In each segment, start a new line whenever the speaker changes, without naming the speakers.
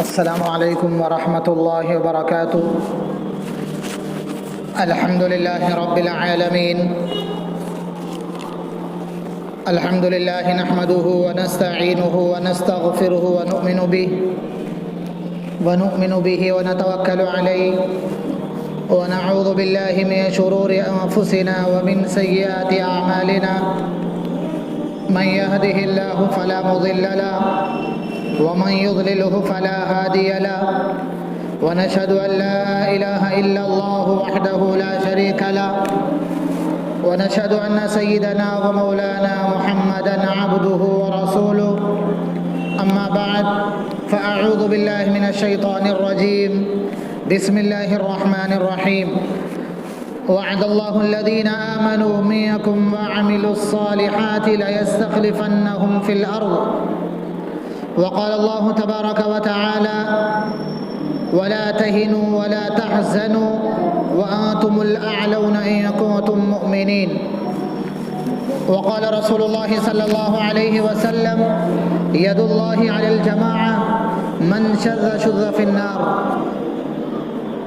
السلام علیکم ورحمۃ اللہ وبرکاتہ۔ الحمد للہ رب العالمین، الحمد للہ نحمده ونستعینه ونستغفره ونؤمن به ونتوکل علیہ ونعوذ باللہ من شرور انفسنا ومن سیئات اعمالنا، من يهده الله فلا مضل له ومن يضلله فلا هادي له، ونشهد أن لا إله إلا الله وحده لا شريك له، ونشهد أن سيدنا ومولانا محمدا عبده ورسوله، أما بعد فأعوذ بالله من الشيطان الرجيم، بسم الله الرحمن الرحيم۔ وعد الله الذين آمنوا منكم وعملوا الصالحات ليستخلفنهم في الأرض، وقال الله تبارك وتعالى ولا تهنوا ولا تحزنوا وأنتم الأعلون إن كنتم مؤمنين، وقال رسول الله صلى الله عليه وسلم يد الله على الجماعة من شذ شذ في النار،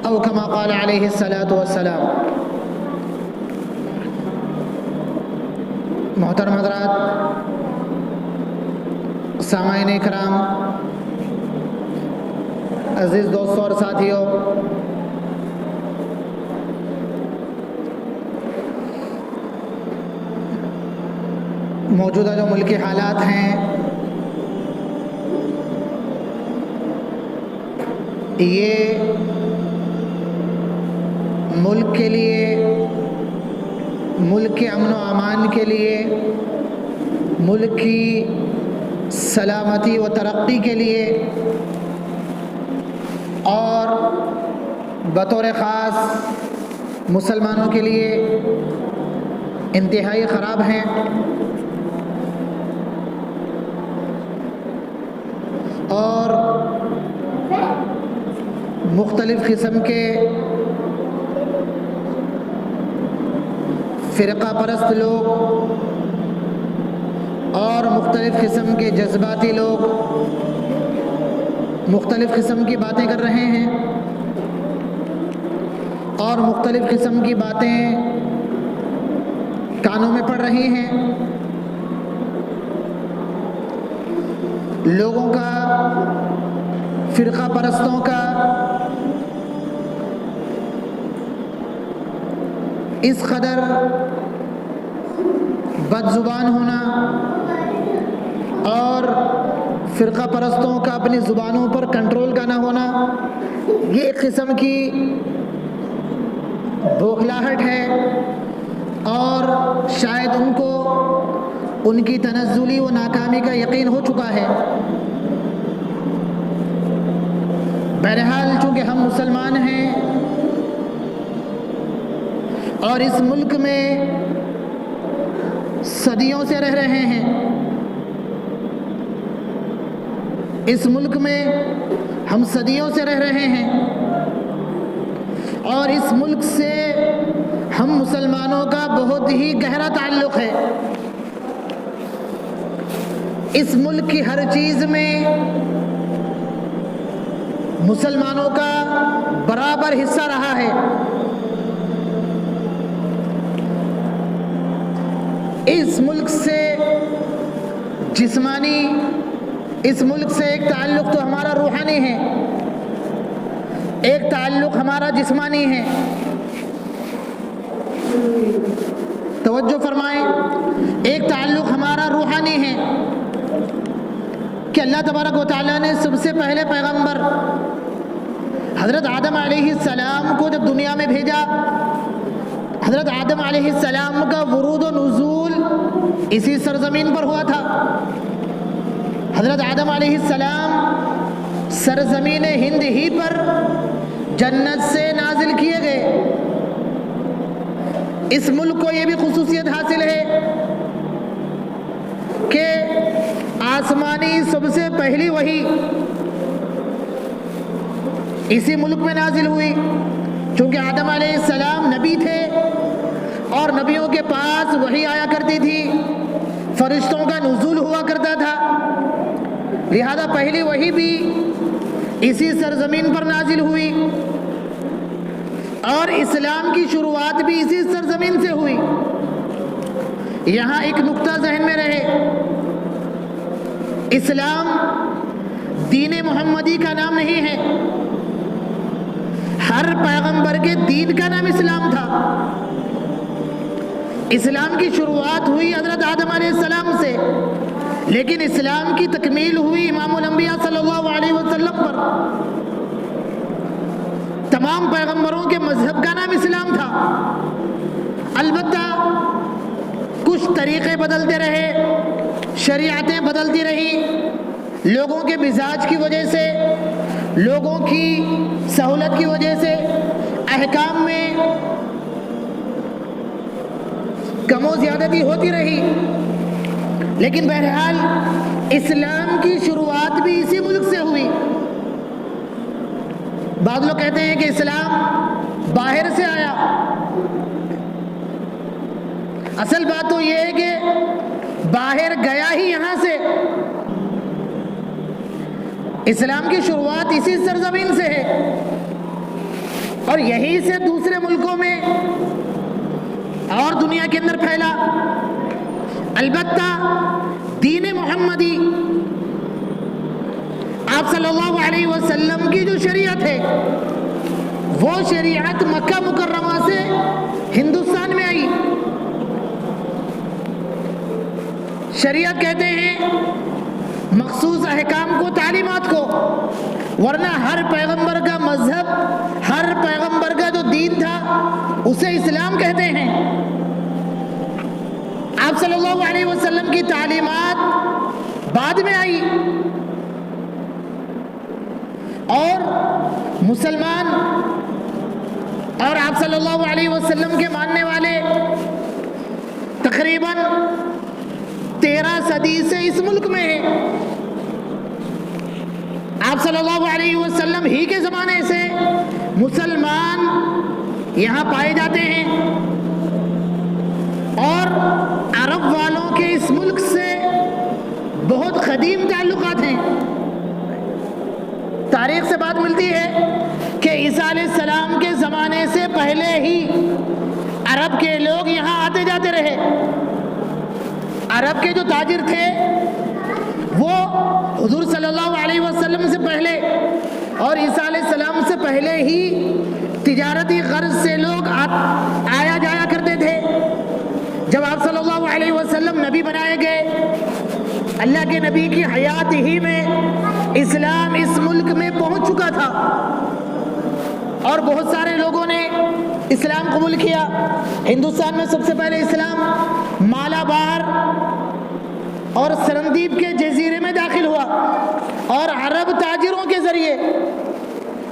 أو كما قال عليه الصلاة والسلام۔ محترم حضرات، سامعین کرام، عزیز دوستوں اور ساتھیوں، موجودہ جو ملکی حالات ہیں یہ ملک کے لیے، ملک کے امن و امان کے لیے، ملک کی سلامتی و ترقی کے لیے اور بطور خاص مسلمانوں کے لیے انتہائی خراب ہیں، اور مختلف قسم کے فرقہ پرست لوگ اور مختلف قسم کے جذباتی لوگ مختلف قسم کی باتیں کر رہے ہیں، اور مختلف قسم کی باتیں کانوں میں پڑ رہی ہیں۔ لوگوں کا، فرقہ پرستوں کا اس قدر بد زبان ہونا اور فرقہ پرستوں کا اپنی زبانوں پر کنٹرول کا نہ ہونا، یہ ایک قسم کی بوکھلاہٹ ہے، اور شاید ان کو ان کی تنزلی و ناکامی کا یقین ہو چکا ہے۔ بہرحال چونکہ ہم مسلمان ہیں اور اس ملک میں صدیوں سے رہ رہے ہیں، اس ملک میں ہم صدیوں سے رہ رہے ہیں، اور اس ملک سے ہم مسلمانوں کا بہت ہی گہرا تعلق ہے۔ اس ملک کی ہر چیز میں مسلمانوں کا برابر حصہ رہا ہے۔ اس ملک سے جسمانی، اس ملک سے ایک تعلق تو ہمارا روحانی ہے، ایک تعلق ہمارا جسمانی ہے۔ توجہ فرمائیں، ایک تعلق ہمارا روحانی ہے کہ اللہ تبارک و تعالیٰ نے سب سے پہلے پیغمبر حضرت آدم علیہ السلام کو جب دنیا میں بھیجا، حضرت آدم علیہ السلام کا ورود و نزول اسی سرزمین پر ہوا تھا۔ حضرت آدم علیہ السلام سرزمین ہند ہی پر جنت سے نازل کیے گئے۔ اس ملک کو یہ بھی خصوصیت حاصل ہے کہ آسمانی سب سے پہلی وحی اسی ملک میں نازل ہوئی، چونکہ آدم علیہ السلام نبی تھے اور نبیوں کے پاس وحی آیا کرتی تھی، فرشتوں کا نزول ہوا کرتا تھا، لہذا پہلی وحی بھی اسی سرزمین پر نازل ہوئی اور اسلام کی شروعات بھی اسی سرزمین سے ہوئی۔ یہاں ایک نقطہ ذہن میں رہے، اسلام دین محمدی کا نام نہیں ہے، ہر پیغمبر کے دین کا نام اسلام تھا۔ اسلام کی شروعات ہوئی حضرت آدم علیہ السلام سے، لیکن اسلام کی تکمیل ہوئی امام الانبیاء صلی اللہ علیہ وسلم پر۔ تمام پیغمبروں کے مذہب کا نام اسلام تھا، البتہ کچھ طریقے بدلتے رہے، شریعتیں بدلتی رہی، لوگوں کے مزاج کی وجہ سے، لوگوں کی سہولت کی وجہ سے احکام میں کم و زیادتی ہوتی رہی، لیکن بہرحال اسلام کی شروعات بھی اسی ملک سے ہوئی۔ بعض لوگ کہتے ہیں کہ اسلام باہر سے آیا، اصل بات تو یہ ہے کہ باہر گیا ہی یہاں سے۔ اسلام کی شروعات اسی سرزمین سے ہے اور یہیں سے دوسرے ملکوں میں اور دنیا کے اندر پھیلا۔ البتہ دین محمدی، آپ صلی اللہ علیہ وسلم کی جو شریعت ہے، وہ شریعت مکہ مکرمہ سے ہندوستان میں آئی۔ شریعت کہتے ہیں مخصوص احکام کو، تعلیمات کو، ورنہ ہر پیغمبر کا مذہب، ہر پیغمبر کا جو دین تھا اسے اسلام کہتے ہیں۔ آپ صلی اللہ علیہ وسلم کی تعلیمات بعد میں آئی اور مسلمان اور آپ صلی اللہ علیہ وسلم کے ماننے والے تقریباً 13 صدی سے اس ملک میں ہیں۔ آپ صلی اللہ علیہ وسلم ہی کے زمانے سے مسلمان یہاں پائے جاتے ہیں اور عرب والوں کے اس ملک سے بہت قدیم تعلقات ہیں۔ تاریخ سے بات ملتی ہے کہ عیسیٰ علیہ السلام کے زمانے سے پہلے ہی عرب کے لوگ یہاں آتے جاتے رہے۔ عرب کے جو تاجر تھے وہ حضور صلی اللہ علیہ وسلم سے پہلے اور عیسیٰ علیہ السلام سے پہلے ہی تجارتی غرض سے لوگ آیا جایا کرتے تھے۔ جب آپ صلی اللہ علیہ وسلم نبی بنائے گئے، اللہ کے نبی کی حیات ہی میں اسلام اس ملک میں پہنچ چکا تھا اور بہت سارے لوگوں نے اسلام قبول کیا۔ ہندوستان میں سب سے پہلے اسلام مالابار اور سرندیپ کے جزیرے میں داخل ہوا اور عرب تاجروں کے ذریعے،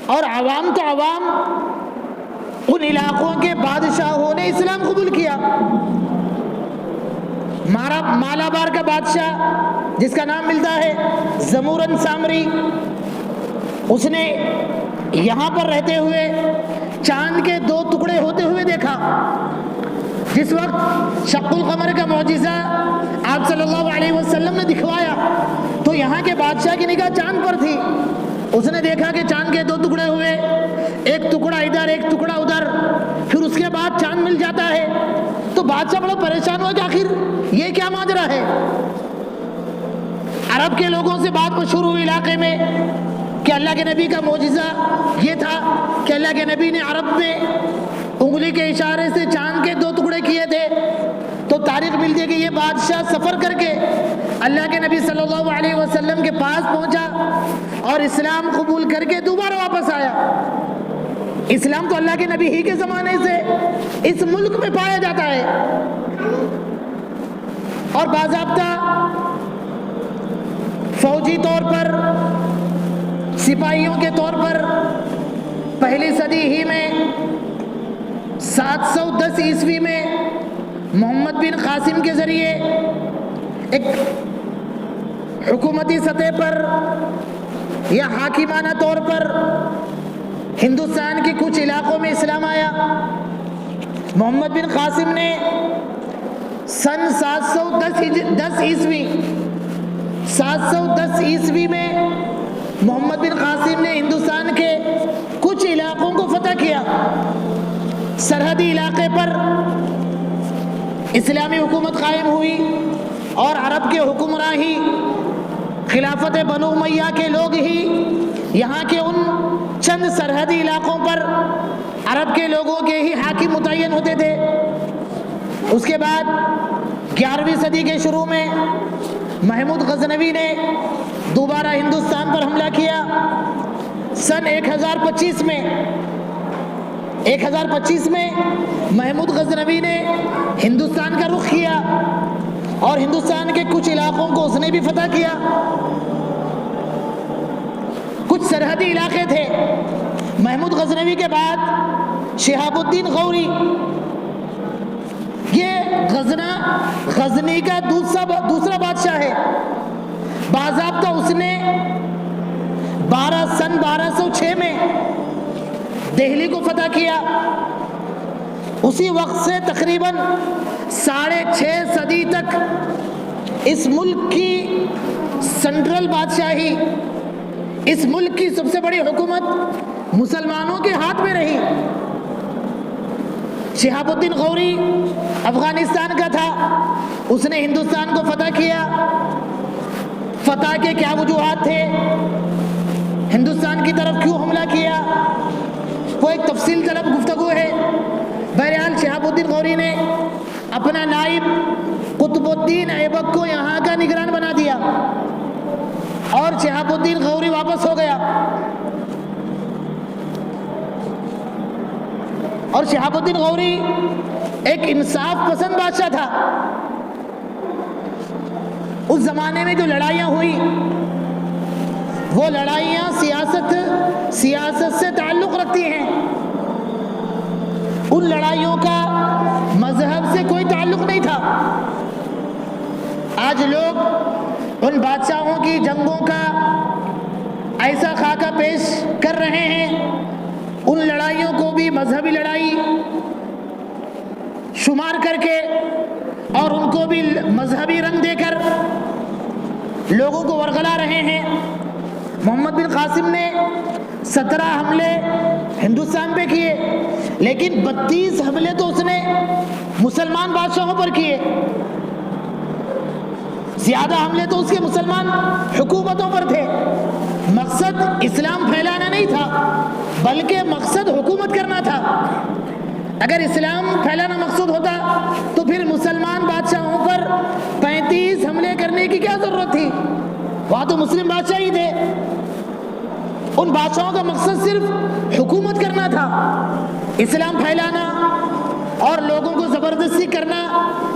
اور عوام تو عوام، ان علاقوں کے بادشاہوں نے اسلام قبول کیا۔ مالابار کا بادشاہ جس کا نام ملتا ہے زمورن سامری، اس نے یہاں پر رہتے ہوئے چاند کے 2 ٹکڑے ہوتے ہوئے دیکھا۔ جس وقت شق القمر کا معجزہ آپ صلی اللہ علیہ وسلم نے دکھوایا تو یہاں کے بادشاہ کی نگاہ چاند پر تھی۔ اس نے دیکھا کہ چاند کے 2 ٹکڑے ہوئے، ایک ٹکڑا ادھر ایک ٹکڑا ادھر، پھر اس کے بعد چاند مل جاتا ہے۔ تو بادشاہ بڑا پریشان ہوا کہ آخر یہ کیا ماجرا ہے۔ عرب کے لوگوں سے بات مشہور ہوئی علاقے میں کہ اللہ کے نبی کا معجزہ یہ تھا کہ اللہ کے نبی نے عرب میں انگلی کے اشارے سے چاند کے 2 ٹکڑے کیے تھے۔ تو تاریخ ملتی ہے کہ یہ بادشاہ سفر کر کے اللہ کے نبی صلی اللہ علیہ وسلم کے پاس پہنچا اور اسلام قبول کر کے دوبارہ واپس آیا۔ اسلام تو اللہ کے نبی ہی کے زمانے سے اس ملک میں پایا جاتا ہے اور باضابطہ فوجی طور پر، سپاہیوں کے طور پر پہلی صدی ہی میں 710 عیسوی میں محمد بن قاسم کے ذریعے ایک حکومتی سطح پر یا حاکمانہ طور پر ہندوستان کے کچھ علاقوں میں اسلام آیا۔ محمد بن قاسم نے سن 710 عیسوی میں محمد بن قاسم نے سرحدی علاقے پر اسلامی حکومت قائم ہوئی اور عرب کے حکمراں ہی خلافت بنو امیہ کے لوگ ہی یہاں کے ان چند سرحدی علاقوں پر عرب کے لوگوں کے ہی حاکم متعین ہوتے تھے۔ اس کے بعد 11ویں صدی کے شروع میں محمود غزنوی نے دوبارہ ہندوستان پر حملہ کیا۔ سن 1025 میں محمود غزنوی نے ہندوستان کا رخ کیا اور ہندوستان کے کچھ علاقوں کو اس نے بھی فتح کیا۔ کچھ سرحدی علاقے تھے۔ محمود غزنوی کے بعد شہاب الدین غوری، یہ غزنی کا دوسرا بادشاہ ہے۔ باضابطہ اس نے سن 1206 میں دہلی کو فتح کیا۔ اسی وقت سے تقریباً 6.5 صدی تک اس ملک کی سینٹرل بادشاہی، اس ملک کی سب سے بڑی حکومت مسلمانوں کے ہاتھ میں رہی۔ شہاب الدین غوری افغانستان کا تھا، اس نے ہندوستان کو فتح کیا۔ فتح کے کیا وجوہات تھے، ہندوستان کی طرف کیوں حملہ کیا، وہ ایک تفصیل طلب گفتگو ہے۔ بہرحال شہاب الدین غوری نے اپنا نائب قطب الدین ایبک کو یہاں کا نگران بنا دیا اور شہاب الدین غوری واپس ہو گیا۔ اور شہاب الدین غوری ایک انصاف پسند بادشاہ تھا۔ اس زمانے میں جو لڑائیاں ہوئی وہ لڑائیاں سیاست سے تعلق رکھتی ہیں۔ ان لڑائیوں کا مذہب سے کوئی تعلق نہیں تھا۔ آج لوگ ان بادشاہوں کی جنگوں کا ایسا خاکہ پیش کر رہے ہیں، ان لڑائیوں کو بھی مذہبی لڑائی شمار کر کے اور ان کو بھی مذہبی رنگ دے کر لوگوں کو ورغلا رہے ہیں۔ محمد بن قاسم نے 17 حملے ہندوستان پہ کیے، لیکن 32 حملے تو اس نے مسلمان بادشاہوں پر کیے۔ زیادہ حملے تو اس کے مسلمان حکومتوں پر تھے۔ مقصد اسلام پھیلانا نہیں تھا، بلکہ مقصد حکومت کرنا تھا۔ اگر اسلام پھیلانا مقصود ہوتا تو پھر مسلمان بادشاہوں پر 35 حملے کرنے کی کیا ضرورت تھی؟ وہاں تو مسلم بادشاہ ہی تھے۔ ان بادشاہوں کا مقصد صرف حکومت کرنا تھا، اسلام پھیلانا اور لوگوں کو زبردستی کرنا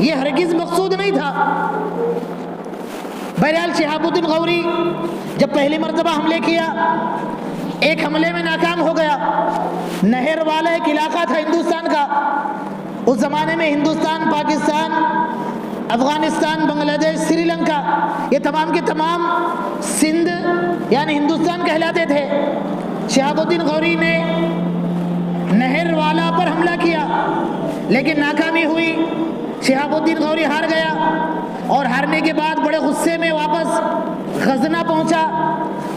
یہ ہرگز مقصود نہیں تھا۔ بہرحال شہاب الدین غوری جب پہلی مرتبہ حملے کیا، ایک حملے میں ناکام ہو گیا۔ نہر والا ایک علاقہ تھا ہندوستان کا، اس زمانے میں ہندوستان، پاکستان، افغانستان، بنگلہ دیش، سری لنکا، یہ تمام کے تمام سندھ یعنی ہندوستان کہلاتے تھے۔ شہاب الدین غوری نے نہر والا پر حملہ کیا لیکن ناکامی ہوئی۔ شہاب الدین غوری ہار گیا اور ہارنے کے بعد بڑے غصے میں واپس غزنہ پہنچا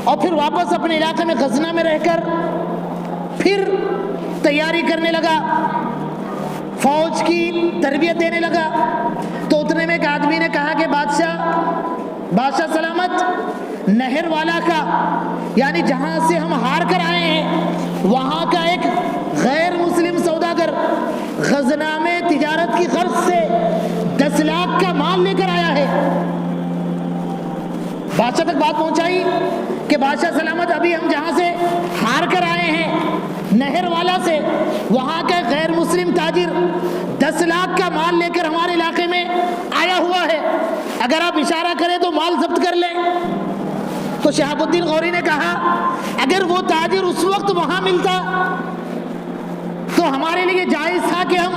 اور پھر واپس اپنے علاقے میں غزنہ میں رہ کر پھر تیاری کرنے لگا، فوج کی تربیت دینے لگا۔ تو اتنے میں ایک آدمی نے کہا کہ بادشاہ سلامت، نہر والا کا یعنی جہاں سے ہم ہار کر آئے ہیں وہاں کا ایک غیر مسلم سوداگر غزنہ میں تجارت کی غرض سے 10 لاکھ کا مال لے کر آیا ہے۔ بادشاہ تک بات پہنچائی کہ بادشاہ سلامت، ابھی ہم جہاں سے ہار کر آئے ہیں نہر والا سے، وہاں کا غیر مسلم تاجر 10 لاکھ کا مال لے کر ہمارے علاقے میں آیا ہوا ہے، اگر آپ اشارہ کریں تو مال ضبط کر لیں۔ تو شہاب الدین غوری نے کہا اگر وہ تاجر اس وقت وہاں ملتا تو ہمارے لیے جائز تھا کہ ہم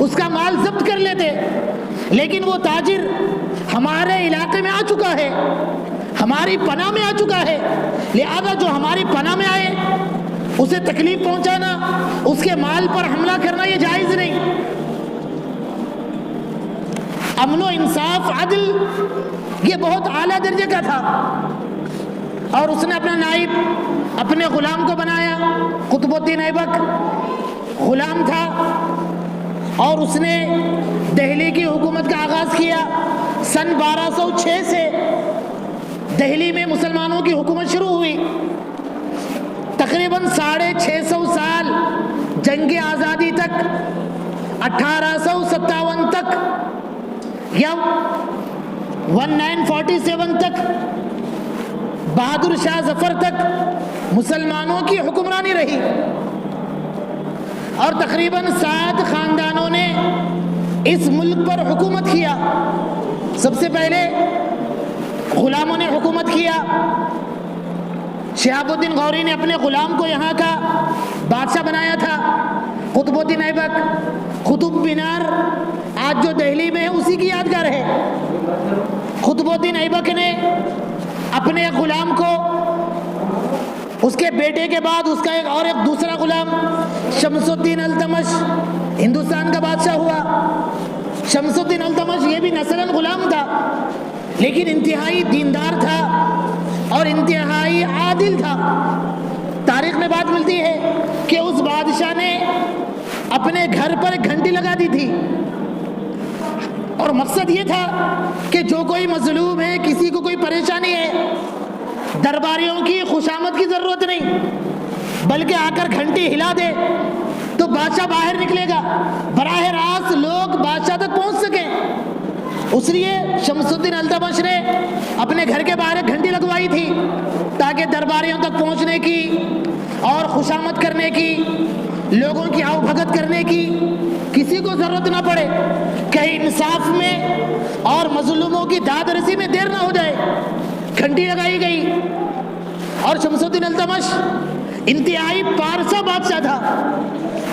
اس کا مال ضبط کر لیتے، لیکن وہ تاجر ہمارے علاقے میں آ چکا ہے، ہماری پناہ میں آ چکا ہے، لہذا جو ہماری پناہ میں آئے اسے تکلیف پہنچانا، اس کے مال پر حملہ کرنا یہ جائز نہیں۔ امن و انصاف، عدل یہ بہت اعلیٰ درجے کا تھا، اور اس نے اپنا نائب اپنے غلام کو بنایا۔ قطب الدین ایبک غلام تھا، اور اس نے دہلی کی حکومت کا آغاز کیا۔ سن 1206 سے دہلی میں مسلمانوں کی حکومت شروع ہوئی۔ تقریباً 650 سال جنگ آزادی تک، 1857 تک یا 1947 تک، بہادر شاہ ظفر تک مسلمانوں کی حکمرانی رہی، اور تقریباً 7 خاندانوں نے اس ملک پر حکومت کیا۔ سب سے پہلے غلاموں نے حکومت کیا۔ شہاب الدین غوری نے اپنے غلام کو یہاں کا بادشاہ بنایا تھا، قطب الدین ایبک۔ قطب مینار آج جو دہلی میں ہے اسی کی یادگار ہے۔ قطب الدین ایبک نے اپنے غلام کو، اس کے بیٹے کے بعد اس کا ایک دوسرا غلام شمس الدین التمش ہندوستان کا بادشاہ ہوا۔ شمس الدین التمش یہ بھی نسلاً غلام تھا، لیکن انتہائی دیندار تھا اور انتہائی عادل تھا۔ تاریخ میں بات ملتی ہے کہ اس بادشاہ نے اپنے گھر پر ایک گھنٹی لگا دی تھی، اور مقصد یہ تھا کہ جو کوئی مظلوم ہے، کسی کو کوئی پریشانی ہے، درباریوں کی خوشامد کی ضرورت نہیں، بلکہ آ کر گھنٹی ہلا دے تو بادشاہ باہر نکلے گا، براہ راست لوگ بادشاہ تک پہنچ سکیں۔ اس لیے شمس الدین التمش نے اپنے گھر کے باہر ایک گھنٹی لگوائی تھی تاکہ درباریوں تک پہنچنے کی اور خوشامد کرنے کی، لوگوں کی آؤ بھگت کرنے کی کسی کو ضرورت نہ پڑے، کہیں انصاف میں اور مظلوموں کی داد رسی میں دیر نہ ہو جائے۔ گھنٹی لگائی گئی، اور شمس الدین التمش انتہائی پارسا بادشاہ تھا،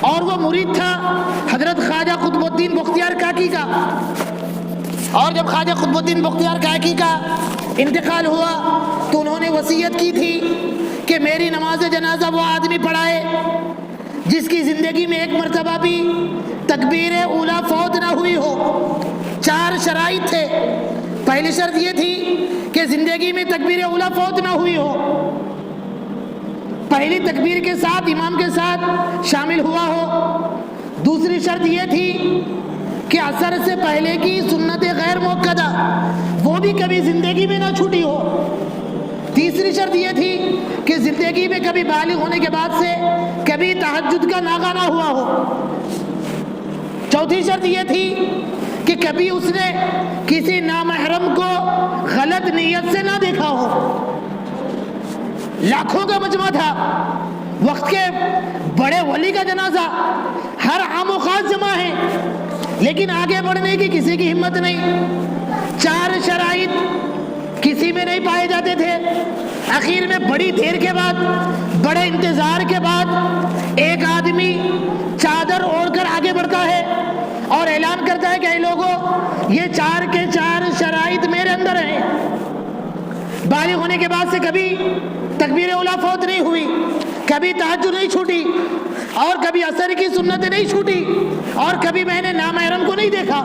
اور وہ مرید تھا حضرت خواجہ قطب الدین بختیار کاکی کا۔ اور جب خواجہ قطب الدین بختیار کاکی کا انتقال ہوا تو انہوں نے وصیت کی تھی کہ میری نماز جنازہ وہ آدمی پڑھائے جس کی زندگی میں ایک مرتبہ بھی تکبیر اولیٰ فوت نہ ہوئی ہو۔ 4 شرائط تھے۔ پہلی شرط یہ تھی کہ زندگی میں تکبیر اولیٰ فوت نہ ہوئی ہو، پہلی تکبیر کے ساتھ امام کے ساتھ شامل ہوا ہو۔ دوسری شرط یہ تھی کہ عصر سے پہلے کی سنت غیر موقدہ وہ بھی کبھی زندگی میں نہ چھوٹی ہو۔ تیسری شرط یہ تھی کہ زندگی میں کبھی بالغ ہونے کے بعد سے کبھی تہجد کا ناغہ نہ ہوا ہو۔ چوتھی شرط یہ تھی کہ کبھی اس نے کسی نامحرم کو غلط نیت سے نہ دیکھا ہو۔ لاکھوں کا مجمع تھا، وقت کے بڑے ولی کا جنازہ، ہر عام و خاص جمع ہے، لیکن آگے بڑھنے کی کسی کی ہمت نہیں۔ 4 شرائط کسی میں نہیں پائے جاتے تھے۔ آخر میں بڑی دیر کے بعد، بڑے انتظار کے بعد ایک آدمی چادر اوڑھ کر آگے بڑھتا ہے اور اعلان کرتا ہے کہ اے لوگوں، یہ 4 کے 4 شرائط میرے اندر ہیں۔ بالغ ہونے کے بعد سے کبھی تکبیر اولیٰ فوت نہیں ہوئی، کبھی تہجد نہیں چھوٹی، اور کبھی عصر کی سنت نہیں چھوٹی، اور کبھی میں نے نامحرم کو نہیں دیکھا۔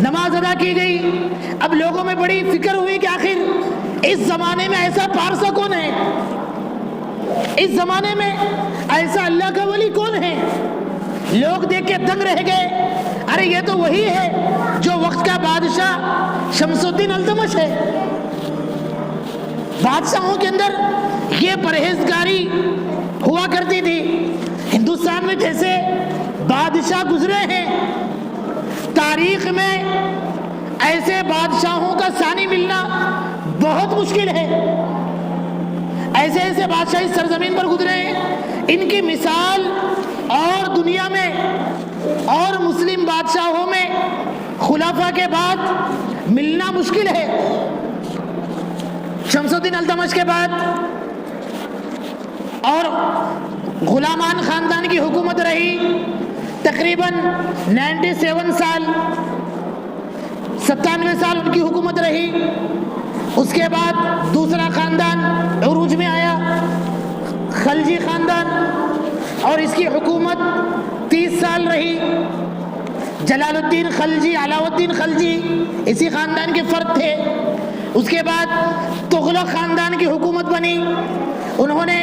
نماز ادا کی گئی۔ اب لوگوں میں بڑی فکر ہوئی کہ آخر اس زمانے میں ایسا پارسا کون ہے، اس زمانے میں ایسا اللہ کا ولی کون ہے۔ لوگ دیکھ کے دنگ رہ گئے، ارے یہ تو وہی ہے جو وقت کا بادشاہ شمس الدین التمش ہے۔ بادشاہوں کے اندر یہ پرہیزگاری ہوا کرتی تھی۔ ہندوستان میں جیسے بادشاہ گزرے ہیں، تاریخ میں ایسے بادشاہوں کا ثانی ملنا بہت مشکل ہے۔ ایسے ایسے بادشاہ اس سرزمین پر گزرے ہیں، ان کی مثال اور دنیا میں اور مسلم بادشاہوں میں خلافہ کے بعد ملنا مشکل ہے۔ شمس الدین التمش کے بعد اور غلامان خاندان کی حکومت رہی تقریباً 97 سال، 97 سال ان کی حکومت رہی۔ اس کے بعد دوسرا خاندان عروج میں آیا، خلجی خاندان، اور اس کی حکومت 30 سال رہی۔ جلال الدین خلجی، علاؤ الدین خلجی اسی خاندان کے فرد تھے۔ اس کے بعد تغلق خاندان کی حکومت بنی، انہوں نے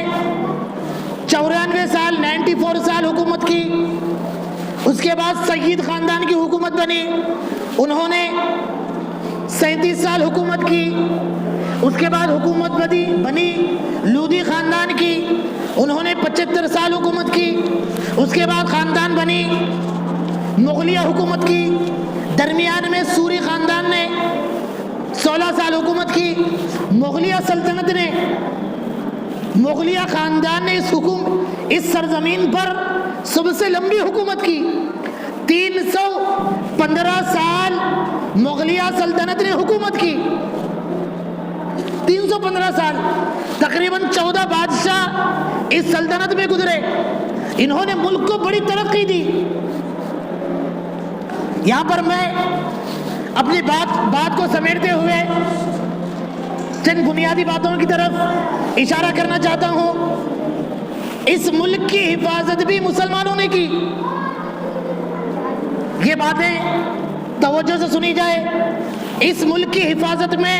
94 سال 94 سال حکومت کی۔ اس کے بعد سید خاندان کی حکومت بنی، انہوں نے 37 سال حکومت کی۔ اس کے بعد حکومت بنی لودھی خاندان کی، انہوں نے 75 سال حکومت کی۔ اس کے بعد خاندان بنی مغلیہ حکومت کی، درمیان میں سوری خاندان نے 16 سال حکومت کی۔ مغلیہ سلطنت نے، مغلیہ خاندان نے اس سرزمین پر سب سے لمبی حکومت کی، 315 سال مغلیہ سلطنت نے حکومت کی، 315 سال، تقریباً 14 بادشاہ اس سلطنت میں گزرے۔ انہوں نے ملک کو بڑی ترقی دی۔ یہاں پر میں اپنی بات کو سمیٹتے ہوئے چند بنیادی باتوں کی طرف اشارہ کرنا چاہتا ہوں۔ اس ملک کی حفاظت بھی مسلمانوں نے کی۔ یہ باتیں توجہ سے سنی جائے۔ اس ملک کی حفاظت میں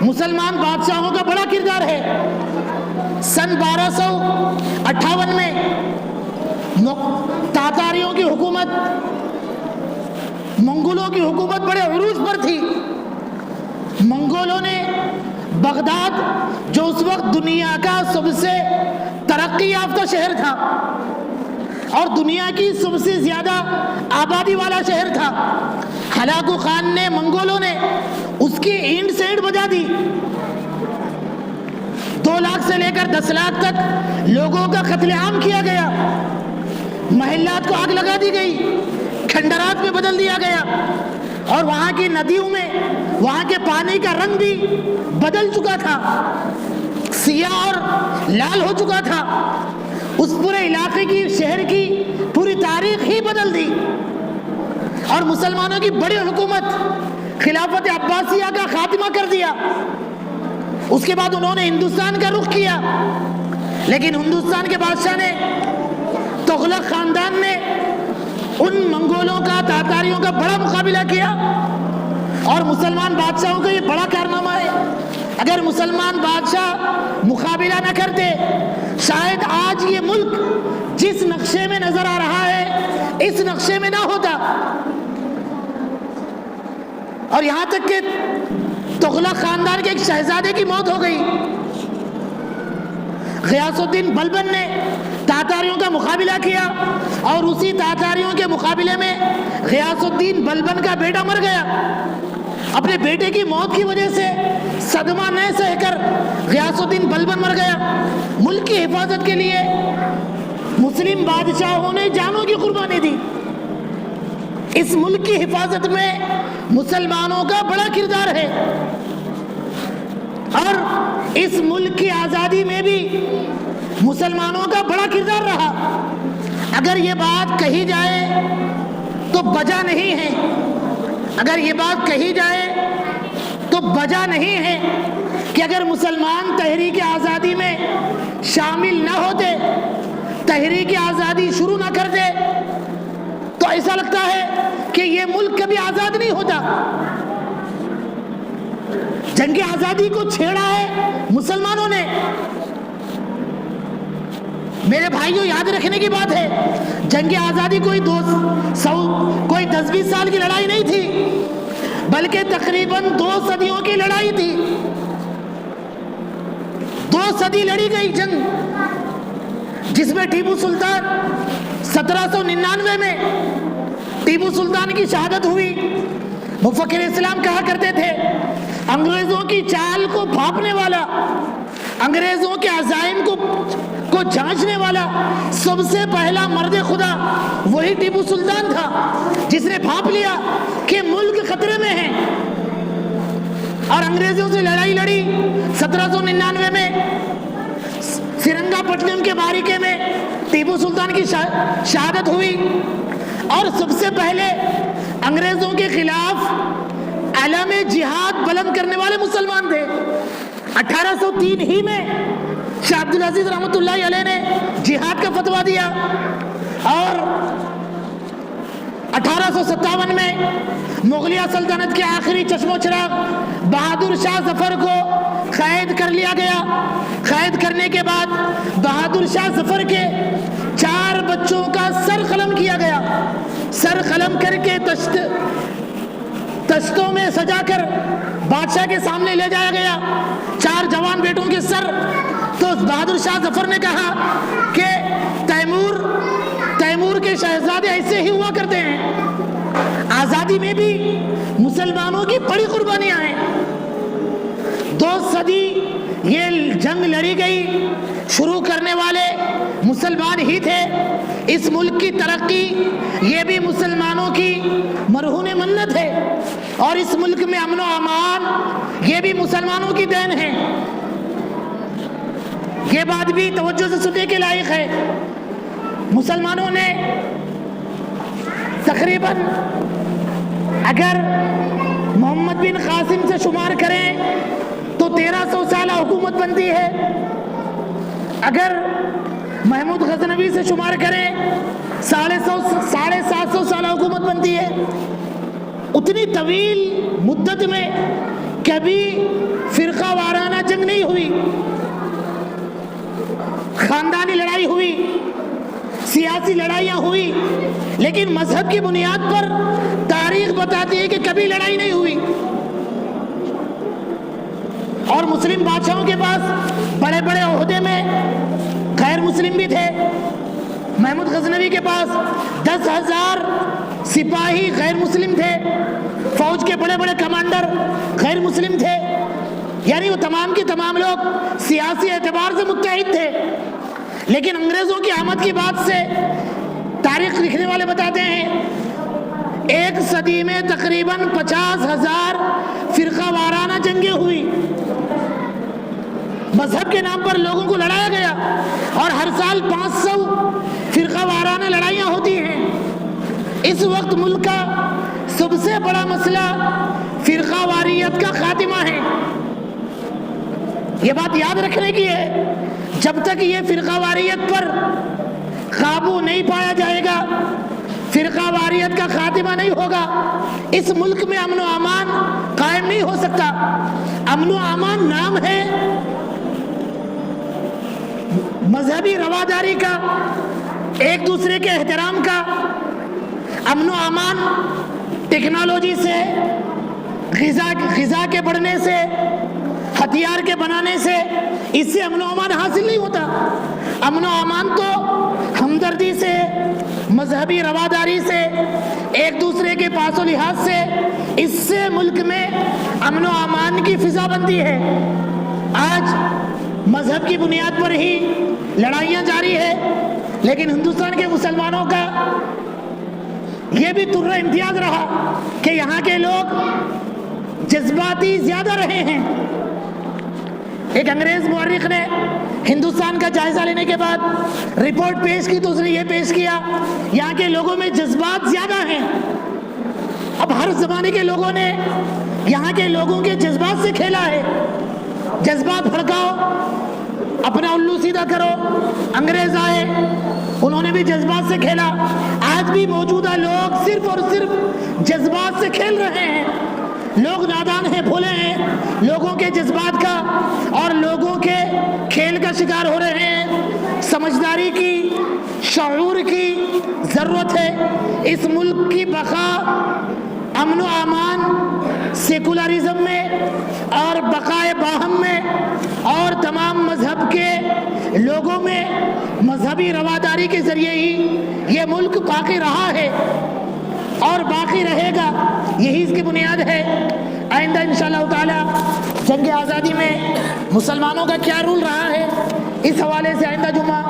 مسلمان بادشاہوں کا بڑا کردار ہے۔ سن 1258 میں تاتاریوں کی حکومت، منگولوں کی حکومت بڑے عروج پر تھی۔ منگولوں نے بغداد، جو اس وقت دنیا کا سب سے ترقی یافتہ شہر تھا اور دنیا کی سب سے زیادہ آبادی والا شہر تھا، ہلاکو خان نے، منگولوں نے اس کی اینٹ سے اینٹ بجا دی۔ 2 لاکھ سے لے کر 10 لاکھ تک لوگوں کا قتل عام کیا گیا، محلات کو آگ لگا دی گئی، کھنڈرات میں بدل دیا گیا، اور وہاں کی ندیوں میں وہاں کے پانی کا رنگ بھی بدل چکا تھا، سیاہ اور لال ہو چکا تھا۔ اس پورے علاقے کی، شہر کی پوری تاریخ ہی بدل دی، اور مسلمانوں کی بڑی حکومت خلافت عباسیہ کا خاتمہ کر دیا۔ اس کے بعد انہوں نے ہندوستان کا رخ کیا، لیکن ہندوستان کے بادشاہ نے، تغلق خاندان نے ان منگولوں کا، تاتاریوں کا بڑا مقابلہ کیا، اور مسلمان بادشاہوں کا یہ بڑا کارنامہ ہے۔ اگر مسلمان بادشاہ مقابلہ نہ کرتے، شاید آج یہ ملک جس نقشے میں نظر آ رہا ہے اس نقشے میں نہ ہوتا۔ اور یہاں تک کہ تغلق خاندان کے ایک شہزادے کی موت ہو گئی۔ غیاث الدین بلبن نے تاتاریوں کا مقابلہ کیا، اور اسی تاتاریوں کے مقابلے میں غیاث الدین بلبن کا بیٹا مر گیا۔ اپنے بیٹے کی موت کی وجہ سے صدمہ نہ سہ کر غیاث الدین بلبن مر گیا۔ ملک کی حفاظت کے لیے مسلم بادشاہوں نے جانوں کی قربانی دی۔ اس ملک کی حفاظت میں مسلمانوں کا بڑا کردار ہے، اور اس ملک کی آزادی میں بھی مسلمانوں کا بڑا کردار رہا۔ اگر یہ بات کہی جائے تو بجا نہیں ہے، اگر یہ بات کہی جائے تو بجا نہیں ہے کہ اگر مسلمان تحریک آزادی میں شامل نہ ہوتے، تحریک آزادی شروع نہ کرتے، تو ایسا لگتا ہے کہ یہ ملک کبھی آزاد نہیں ہوتا۔ جنگ آزادی کو چھیڑا ہے مسلمانوں نے۔ میرے بھائیوں، یاد رکھنے کی بات ہے، جنگ آزادی کوئی 10-20 سال کی لڑائی نہیں تھی، بلکہ تقریباً 2 صدیوں کی لڑائی تھی۔ 2 صدی لڑی گئی جنگ، جس میں ٹیپو سلطان 1799 میں ٹیپو سلطان کی شہادت ہوئی۔ مفکر اسلام کہا کرتے تھے، انگریزوں کی چال کو بھاپنے والا، انگریزوں کے عزائم کو جانچنے والا سب سے پہلا مرد خدا وہی ٹیپو سلطان تھا، جس نے بھاپ لیا کہ ملک خطرے میں ہے، اور انگریزوں سے لڑائی لڑی۔ 1799 میں سرنگا پٹنم کے معرکے میں ٹیپو سلطان کی شہادت ہوئی، اور سب سے پہلے انگریزوں کے خلاف علم جہاد بلند کرنے والے مسلمان تھے۔ 1803 ہی میں شاہ عبدالعزیز رحمۃ اللہ علیہ نے جہاد کا فتویٰ دیا، اور 1857 میں مغلیہ سلطنت کے آخری چشم و چراغ بہادر شاہ ظفر کو قید کر لیا گیا۔ قید کرنے کے بعد بہادر شاہ ظفر کے 4 بچوں کا سر قلم کیا گیا۔ قلم کر کے تشتوں میں سجا کر بادشاہ کے سامنے لے جایا گیا، 4 جوان بیٹوں کے سر. تو بہادر شاہ ظفر نے کہا کہ تیمور کے شہزادے ایسے ہی ہوا کرتے ہیں. آزادی میں بھی مسلمانوں کی بڑی قربانیاں ہیں. 2 صدی یہ جنگ لڑی گئی، شروع کرنے والے مسلمان ہی تھے. اس ملک کی ترقی یہ بھی مسلمانوں کی مرہون منت ہے، اور اس ملک میں امن و امان یہ بھی مسلمانوں کی دین ہے. یہ بات بھی توجہ سے سننے کے لائق ہے. مسلمانوں نے تقریباً اگر محمد بن قاسم سے شمار کریں تو 1300 سالہ حکومت بنتی ہے. اگر محمود غزنوی سے شمار کریں 750 سالہ حکومت بنتی ہے. اتنی طویل مدت میں کبھی فرقہ وارانہ جنگ نہیں ہوئی، خاندانی لڑائی ہوئی، سیاسی لڑائیاں ہوئی، لیکن مذہب کی بنیاد پر تاریخ بتاتی ہے کہ کبھی لڑائی نہیں ہوئی. اور مسلم بادشاہوں کے پاس بڑے بڑے عہدے میں غیر مسلم بھی تھے. محمود غزنوی کے پاس 10,000 سپاہی غیر مسلم تھے، فوج کے بڑے بڑے کمانڈر غیر مسلم تھے. یعنی وہ تمام کے تمام لوگ سیاسی اعتبار سے متحد تھے. لیکن انگریزوں کی آمد کی بعد سے تاریخ لکھنے والے بتاتے ہیں 1 صدی میں تقریباً 50,000 فرقہ وارانہ جنگیں ہوئی. مذہب کے نام پر لوگوں کو لڑایا گیا، اور ہر سال 500 فرقہ وارانہ لڑائیاں ہوتی ہیں. اس وقت ملک کا سب سے بڑا مسئلہ فرقہ واریت کا خاتمہ ہے. یہ بات یاد رکھنے کی ہے، جب تک یہ فرقہ واریت پر قابو نہیں پایا جائے گا، فرقہ واریت کا خاتمہ نہیں ہوگا، اس ملک میں امن و امان قائم نہیں ہو سکتا. امن و امان نام ہے مذہبی رواداری کا، ایک دوسرے کے احترام کا. امن و امان ٹیکنالوجی سے، غذا کے بڑھنے سے، ہتھیار کے بنانے سے، اس سے امن و امان حاصل نہیں ہوتا. امن و امان تو ہمدردی سے، مذہبی رواداری سے، ایک دوسرے کے پاس و لحاظ سے، اس سے ملک میں امن و امان کی فضا بنتی ہے. آج مذہب کی بنیاد پر ہی لڑائیاں جاری ہے، لیکن ہندوستان کے مسلمانوں کا یہ بھی ترہ امتیاز رہا کہ یہاں کے لوگ جذباتی زیادہ رہے ہیں. ایک انگریز مورخ نے ہندوستان کا جائزہ لینے کے بعد رپورٹ پیش کی تو اس نے یہ پیش کیا یہاں کے لوگوں میں جذبات زیادہ ہیں. اب ہر زمانے کے لوگوں نے یہاں کے لوگوں کے جذبات سے کھیلا ہے. جذبات بھڑکاؤ، اپنا الو سیدھا کرو. انگریز آئے، انہوں نے بھی جذبات سے کھیلا. آج بھی موجودہ لوگ صرف اور صرف جذبات سے کھیل رہے ہیں. لوگ نادان ہیں، بھولے ہیں لوگوں کے جذبات کا، اور لوگوں کے کھیل کا شکار ہو رہے ہیں. سمجھداری کی، شعور کی ضرورت ہے. اس ملک کی بقا امن و امان، سیکولرزم میں اور بقائے باہم میں، اور تمام مذہب کے لوگوں میں مذہبی رواداری کے ذریعے ہی یہ ملک باقی رہا ہے اور باقی رہے گا. یہی اس کی بنیاد ہے. آئندہ انشاءاللہ تعالی جنگ آزادی میں مسلمانوں کا کیا رول رہا ہے، اس حوالے سے آئندہ جمعہ